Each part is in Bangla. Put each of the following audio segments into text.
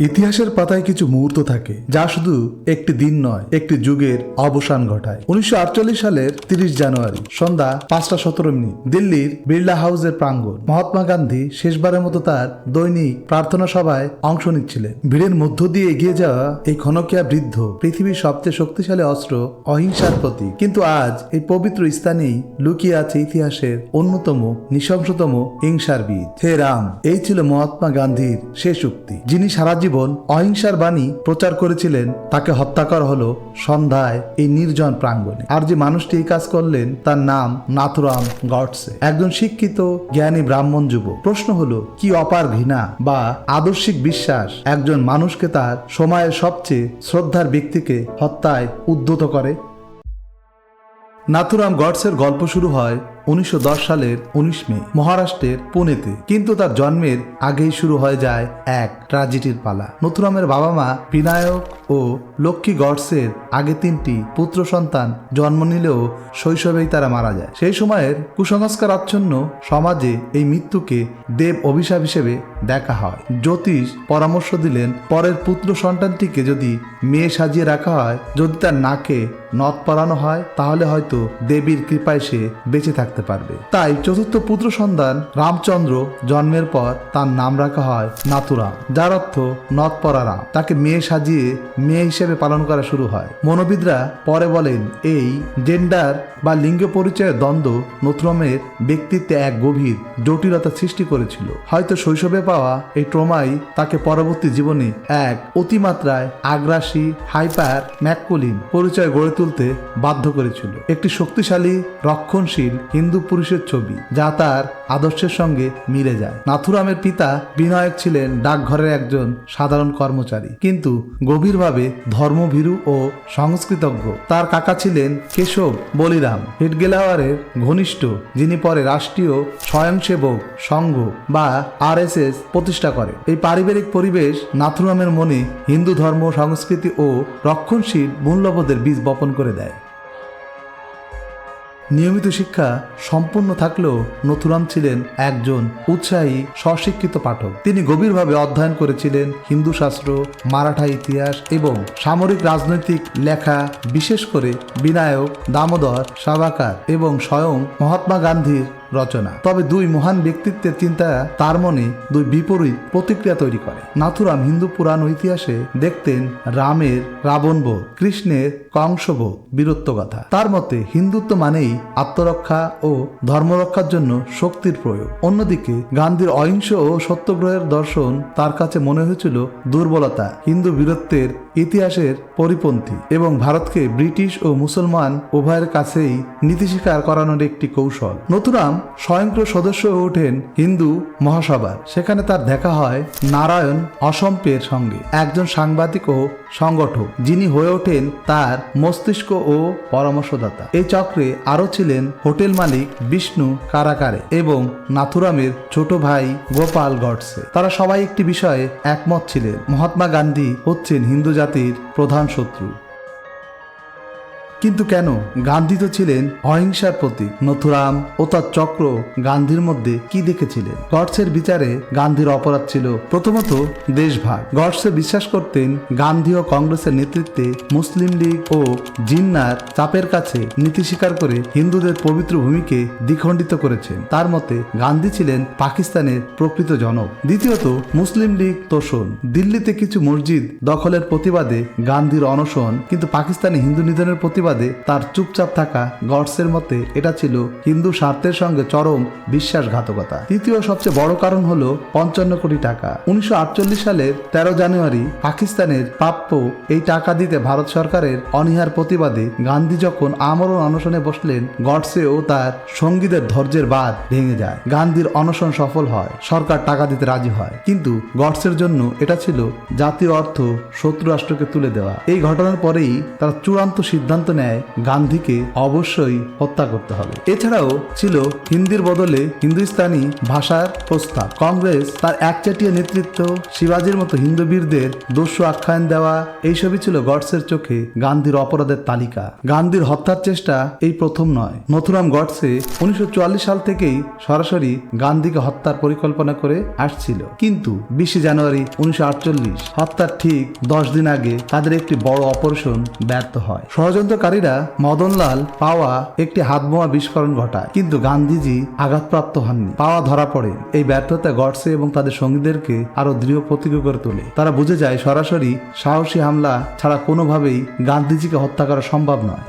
ইতিহাসের পাতায় কিছু মুহূর্ত থাকে যা শুধু একটি দিন নয়, একটি যুগের অবসান ঘটায়। 1948 সালের 30 জানুয়ারি সন্ধ্যা 5:17 দিল্লির বিড়লা হাউসের প্রাঙ্গণ। মহাত্মা গান্ধী শেষবারের মতো তার দৈনিক প্রার্থনা সভায় অংশ নিচ্ছিলেন। ভিড়ের মধ্য দিয়ে এগিয়ে যাওয়া এই ক্ষণকিয়া বৃদ্ধ পৃথিবীর সবচেয়ে শক্তিশালী অস্ত্র, অহিংসার প্রতীক। কিন্তু আজ এই পবিত্র স্থানেই লুকিয়ে আছে ইতিহাসের অন্যতম নৃশংসতম হিংসার বীজ। হে রাম, এই ছিল মহাত্মা গান্ধীর শেষ উক্তি। যিনি সারা জীবন অহিংসার বাণী প্রচার করেছিলেন, তাকে হত্যা করা হলো সন্ধ্যায় এই নির্জন প্রাঙ্গণে। আর যে মানুষটি এই কাজ করলেন তার নাম নাথুরাম গডসে, একজন শিক্ষিত জ্ঞানী ব্রাহ্মণ যুবক। প্রশ্ন হলো, কি অপার ঘৃণা বা আদর্শিক বিশ্বাস একজন মানুষকে তার সময়ের সবচেয়ে শ্রদ্ধার ব্যক্তিকে হত্যায় উদ্যত করে? নাথুরাম গডসের গল্প শুরু হয় 1910 সালের 19 মে মহারাষ্ট্রের পুনেতে। কিন্তু তার জন্মের আগেই শুরু হয়ে যায় এক ট্র্যাজেডির পালা। নাথুরামের বাবা মা বিনায়ক ও লক্ষ্মী গডসের আগে 3টি পুত্র সন্তান জন্ম নিলেও শৈশবেই তারা মারা যায়। সেই সময়ের কুসংস্কার আচ্ছন্ন সমাজে এই মৃত্যুকে দেব অভিশাপ হিসেবে দেখা হয়। জ্যোতিষ পরামর্শ দিলেন, পরের পুত্র সন্তানটিকে যদি মেয়ে সাজিয়ে রাখা হয়, যদি তার নাকে নথ পরানো হয়, তাহলে হয়তো দেবীর কৃপায় সে বেঁচে থাকতে পারবে। তাই চতুর্থ পুত্র সন্তান রামচন্দ্র জন্মের পর তার নাম রাখা হয় নাথুরাম, যার অর্থ নথ পরা রাম। তাকে মেয়ে সাজিয়ে মেয়ে হিসেবে পালন করা শুরু হয়। মনোবিদরা পরে বলেন, এই জেন্ডার বা লিঙ্গ পরিচয়ের দ্বন্দ্ব নাথুরামের ব্যক্তিত্বে এক গভীর জটিলতা সৃষ্টি করেছিল। হয়তো শৈশবে পাওয়া এই ট্রমাই তাকে পরবর্তী জীবনে এক অতিমাত্রায় আগ্রাসী হাইপার ম্যাকুলিন পরিচয় গড়ে তুলতে বাধ্য করেছিল। একটি শক্তিশালী রক্ষণশীল হিন্দু পুরুষের ছবি যা তার আদর্শের সঙ্গে মিলে যায়। নাথুরামের পিতা বিনায়ক ছিলেন ডাকঘরের একজন সাধারণ কর্মচারী, কিন্তু গভীরভাবে ধর্মভীরু ও সংস্কৃতজ্ঞ। তার কাকা ছিলেন কেশব বলিরাম হেডগেলাওয়ারের ঘনিষ্ঠ, যিনি পরে রাষ্ট্রীয় স্বয়ংসেবক সংঘ বা RSS প্রতিষ্ঠা করে। এই পারিবারিক পরিবেশ নাথুরামের মনে হিন্দু ধর্ম, সংস্কৃতি ও রক্ষণশীল মূল্যবোধের বীজ বপন করে দেয়। নিয়মিত শিক্ষা সম্পূর্ণ থাকলেও নাথুরাম ছিলেন একজন উৎসাহী স্বশিক্ষিত পাঠক। তিনি গভীরভাবে অধ্যয়ন করেছিলেন হিন্দু শাস্ত্র, মারাঠা ইতিহাস এবং সামরিক রাজনৈতিক লেখা, বিশেষ করে বিনায়ক, দামোদর সাভারকার এবং স্বয়ং মহাত্মা গান্ধীর রচনা। তবে দুই মহান ব্যক্তিত্বের চিন্তা তার মনে দুই বিপরীত প্রতিক্রিয়া তৈরি করে। নাথুরাম হিন্দু পুরাণ ও ইতিহাসে দেখতেন রামের রাবণবধ, কৃষ্ণের কংসবধ, বীরত্ব কথা। তার মতে হিন্দুত্ব মানেই আত্মরক্ষা ও ধর্মরক্ষার জন্য শক্তির প্রয়োগ। অন্যদিকে গান্ধীর অহিংস ও সত্যগ্রহের দর্শন তার কাছে মনে হয়েছিল দুর্বলতা, হিন্দু বীরত্বের ইতিহাসের পরিপন্থী এবং ভারতকে ব্রিটিশ ও মুসলমান উভয়ের কাছেই নীতি স্বীকার করানোর একটি কৌশল। নাথুরাম স্বয়ংক্রিয় সদস্য হয়ে ওঠেন হিন্দু মহাসভার। সেখানে তার দেখা হয় নারায়ণ অসম্পের সঙ্গে, একজন সাংবাদিক ও সংগঠক, যিনি হয়ে ওঠেন তার মস্তিষ্ক ও পরামর্শদাতা। এই চক্রে আরও ছিলেন হোটেল মালিক বিষ্ণু কারাকারে এবং নাথুরামের ছোট ভাই গোপাল গডসে। তারা সবাই একটি বিষয়ে একমত ছিলেন, মহাত্মা গান্ধী হচ্ছেন হিন্দু জাতির প্রধান শত্রু। কিন্তু কেন? গান্ধী তো ছিলেন অহিংসার প্রতীক। নাথুরাম ও তার চক্র গান্ধীর মধ্যে কি দেখেছিলেন? গডসের বিচারে গান্ধীর অপরাধ ছিল প্রথমত দেশভাগ। গডসে বিশ্বাস করতেন গান্ধী ও কংগ্রেসের নেতৃত্বে মুসলিম লীগ ও জিন্নার চাপের কাছে নীতি স্বীকার করে হিন্দুদের পবিত্র ভূমিকে দ্বিখণ্ডিত করেছেন। তার মতে গান্ধী ছিলেন পাকিস্তানের প্রকৃত জনক। দ্বিতীয়ত মুসলিম লীগ তোষণ। দিল্লিতে কিছু মসজিদ দখলের প্রতিবাদে গান্ধীর অনশন, কিন্তু পাকিস্তানে হিন্দু নিধনের প্রতিবাদে তার চুপচাপ থাকা। গডসের মতে এটা ছিল হিন্দু স্বার্থের সঙ্গে চরম বিশ্বাসঘাতকতা। তৃতীয় সবচেয়ে বড় কারণ হলো 55 কোটি টাকা। 1948 সালের 13 জানুয়ারি পাকিস্তানের প্রাপ্য এই টাকা দিতে ভারত সরকারের অনীহার প্রতিবাদে গান্ধী যখন আমরণ অনশনে বসলেন, গডসে ও তার সঙ্গীদের ধৈর্যের বাঁধ ভেঙে যায়। গান্ধীর অনশন সফল হয়, সরকার টাকা দিতে রাজি হয়, কিন্তু গডসের জন্য এটা ছিল জাতীয় অর্থ শত্রু রাষ্ট্রকে তুলে দেওয়া। এই ঘটনার পরেই তারা চূড়ান্ত সিদ্ধান্ত নেয় গান্ধীকে অবশ্যই হত্যা করতে হবে। এছাড়াও ছিল হিন্দির বদলে হিন্দুস্তানি ভাষার প্রস্তাব। কংগ্রেস তার একচাটিয়া নেতৃত্ব, শিবাজির মতো হিন্দু বীরদের দস্যু আখ্যায়ন দেওয়া, এইসবই ছিল গডসের চোখে গান্ধীর অপরাধের তালিকা। গান্ধীর হত্যার চেষ্টা এই প্রথম নয়। নথুরাম গডসে 1944 সাল থেকেই সরাসরি গান্ধীকে হত্যার পরিকল্পনা করে আসছিল, কিন্তু 20 জানুয়ারি 1948 হত্যার ঠিক 10 দিন আগে তাদের একটি বড় অপারেশন ব্যর্থ হয়। ষড়যন্ত্রকারীরা মদনলাল পাওয়া একটি হাতবোমা বিস্ফোরণ ঘটায়, কিন্তু গান্ধীজি আঘাতপ্রাপ্ত হননি। পাওয়া ধরা পড়ে। এই ব্যর্থতা গডসে এবং তাদের সঙ্গীদেরকে আরো দৃঢ় প্রতিজ্ঞ করে তোলে। তারা বুঝে যায় সরাসরি সাহসী হামলা ছাড়া কোনোভাবেই গান্ধীজিকে হত্যা করা সম্ভব নয়।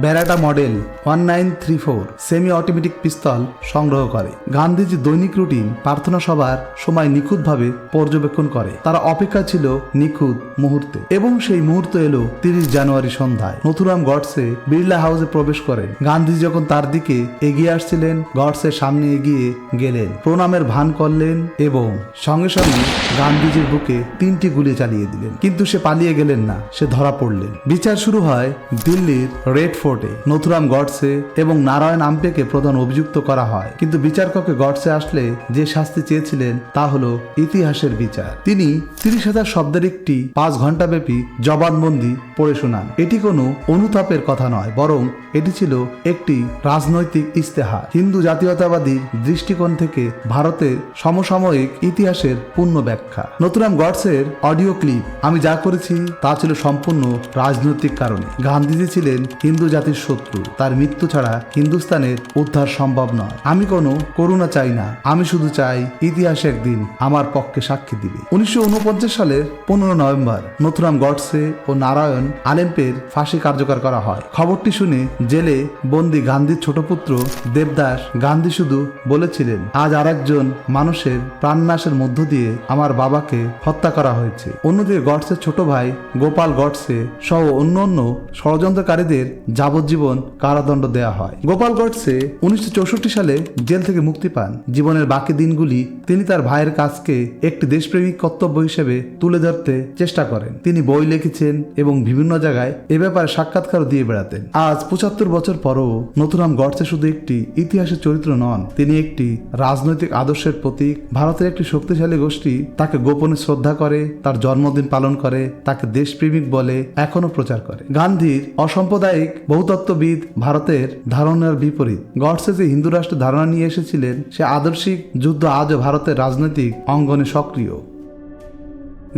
ব্যারাটা মডেল 1934 সেমি অটোমেটিক পিস্তল সংগ্রহ করে। গান্ধীজি দৈনিক রুটিন প্রার্থনা সভার সময় নিখুঁতভাবে পর্যবেক্ষণ করে। তারা অপেক্ষা ছিল নিখুঁত মুহূর্তে, এবং সেই মুহূর্ত এলো 30 জানুয়ারি সন্ধ্যায়। নথুরাম গডসে বিড়লা হাউসে প্রবেশ করেন। গান্ধীজি যখন তার দিকে এগিয়ে আসছিলেন, গডসে সামনে এগিয়ে গেলেন, প্রণামের ভান করলেন এবং সঙ্গে সঙ্গে গান্ধীজির বুকে 3টি গুলি চালিয়ে দিলেন। কিন্তু সে পালিয়ে গেলেন না, সে ধরা পড়লেন। বিচার শুরু হয় দিল্লির রেড ফোর্টে। নথুরাম গডসে এবং নারায়ণ আম্পেকে প্রধান অভিযুক্ত করা হয়, কিন্তু বিচারককে গডসে আসলে যে শাস্তি চেয়েছিলেন তা হলো ইতিহাসের বিচার। তিনি 30,000 শব্দের একটি 5 ঘন্টা ব্যাপী জবানবন্দি পড়ে শোনান। এটি কোনো অনুতাপের কথা নয়, বরং এটি ছিল একটি রাজনৈতিক ইস্তেহার। হিন্দু জাতীয়তাবাদী দৃষ্টিকোণ থেকে ভারতের সমসাময়িক ইতিহাসের পূর্ণ ব্যাখ্যা। নথুরাম গডসের অডিও ক্লিপ। আমি যা করেছি তা ছিল সম্পূর্ণ রাজনৈতিক কারণে। গান্ধীজি ছিলেন হিন্দু জাতির শত্রু। তার মৃত্যু ছাড়া হিন্দুস্তানের উদ্ধার সম্ভব নয়। আমি কোনো করুণা চাই না, আমি শুধু চাই ইতিহাস একদিন আমার পক্ষে সাক্ষী দিবে। 1949 সালের 15 নভেম্বর নথুরাম গডসে ও নারায়ণ আলেম্পের ফাঁসি কার্যকর করা হয়। খবরটি শুনে জেলে বন্দী গান্ধীর ছোট পুত্র দেবদাস গান্ধী শুধু বলেছিলেন, আজ আরেকজন মানুষের প্রাণনাশের মধ্য দিয়ে আমার বাবাকে হত্যা করা হয়েছে। অন্যদিকে গডসের ছোট ভাই গোপাল গডসে সহ অন্য ষড়যন্ত্রকারীদের যাবজ্জীবন কারাদণ্ড দেয়া হয়। গোপাল গডসে 1964 সালে জেল থেকে মুক্তি পান। জীবনের বাকি দিনগুলি তিনি তার ভাইয়ের কাজকে একটি দেশপ্রেমিক কর্তব্য হিসেবে তুলে ধরতে চেষ্টা করেন। তিনি বই লিখেছেন এবং বিভিন্ন জায়গায় এ ব্যাপারে সাক্ষাৎকারও দিয়ে বেড়াতেন। আজ 75 বছর পরও নথুরাম গডসে শুধু একটি ইতিহাসের চরিত্র নন, তিনি একটি রাজনৈতিক আদর্শের প্রতীক। ভারতের একটি শক্তিশালী গোষ্ঠী তাকে গোপনে শ্রদ্ধা করে, তার জন্মদিন পালন করে, তাকে দেশপ্রেমিক বলে এখনো প্রচার করে। গান্ধীর অসাম্প্রদায়িক বহুতত্ত্ববিদ ভারতের ধারণার বিপরীত। গডসে যে হিন্দু রাষ্ট্রের ধারণা নিয়ে এসেছিলেন, সে আদর্শিক যুদ্ধ আজও ভারতের রাজনৈতিক অঙ্গনে সক্রিয়।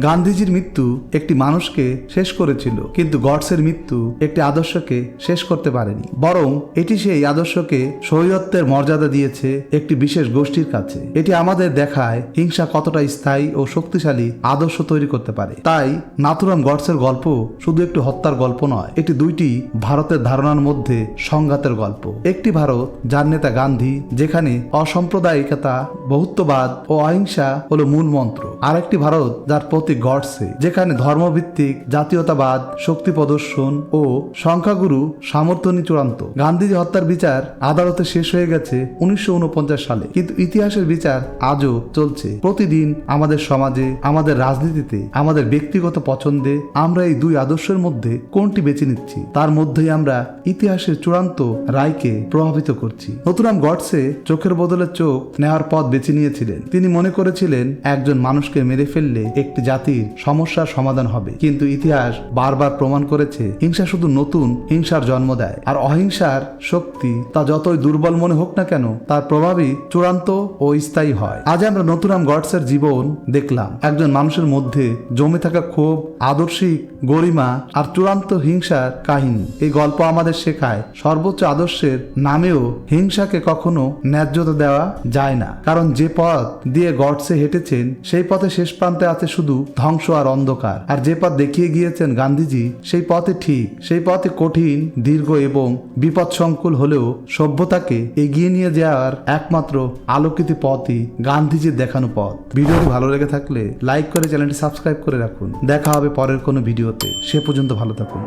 গান্ধীজির মৃত্যু একটি মানুষকে শেষ করেছিল, কিন্তু গডসের মৃত্যু একটি আদর্শকে শেষ করতে পারেনি, বরং এটি সেই আদর্শকে শহীদত্বের মর্যাদা দিয়েছে একটি বিশেষ গোষ্ঠীর কাছে। এটি আমাদের দেখায় হিংসা কতটা স্থায়ী ও শক্তিশালী আদর্শ তৈরি করতে পারে। তাই নাথুরাম গডসের গল্প শুধু একটি হত্যার গল্প নয়, এটি দুইটি ভারতের ধারণার মধ্যে সংঘাতের গল্প। একটি ভারত যার নেতা গান্ধী, যেখানে অসাম্প্রদায়িকতা, বহুত্ববাদ ও অহিংসা হলো মূল মন্ত্র। আরেকটি ভারত যার গডসে, যেখানে ধর্মভিত্তিক জাতীয়তাবাদ, শক্তি প্রদর্শন ও সংখ্যাগুরু সমর্থনই চূড়ান্ত। গান্ধীজি হত্যার বিচার আদালতে শেষ হয়ে গেছে 1949 সালে, কিন্তু ইতিহাসের বিচার আজও চলছে। প্রতিদিন আমাদের সমাজে, আমাদের রাজনীতিতে, আমাদের ব্যক্তিগত পছন্দে আমরা এই দুই আদর্শের মধ্যে কোনটি বেছে নিচ্ছি, তার মধ্যেই আমরা ইতিহাসের চূড়ান্ত রায়কে প্রভাবিত করছি। নথুরাম গডসে চোখের বদলে চোখ নেওয়ার পথ বেছে নিয়েছিলেন। তিনি মনে করেছিলেন একজন মানুষকে মেরে ফেললে একটি জাতির সমস্যার সমাধান হবে, কিন্তু ইতিহাস বারবার প্রমাণ করেছে হিংসা শুধু নতুন হিংসার জন্ম দেয়, আর অহিংসার শক্তি তা যতই দুর্বল মনে হোক না কেন, তার প্রভাবই চূড়ান্ত ও স্থায়ী হয়। আজ আমরা নথুরাম গডসের জীবন দেখলাম, একজন মানুষের মধ্যে জমে থাকা ক্ষোভ, আদর্শিক গরিমা আর চূড়ান্ত হিংসার কাহিনী। এই গল্প আমাদের শেখায় সর্বোচ্চ আদর্শের নামেও হিংসাকে কখনো ন্যায্যতা দেওয়া যায় না, কারণ যে পথ দিয়ে গডসে হেঁটেছেন সেই পথে শেষ প্রান্তে আছে শুধু ধ্বংস আর অন্ধকার। আর যে পথ দেখিয়ে গিয়েছেন গান্ধীজি, সেই পথে ঠিক, সেই পথে কঠিন, দীর্ঘ এবং বিপদসংকুল হলেও সভ্যতাকে এগিয়ে নিয়ে যাওয়ার একমাত্র আলোকিত পথই গান্ধীজির দেখানো পথ। ভিডিওটি ভালো লেগে থাকলে লাইক করে চ্যানেলটি সাবস্ক্রাইব করে রাখুন। দেখা হবে পরের কোনো ভিডিওতে। সে পর্যন্ত ভালো থাকুন।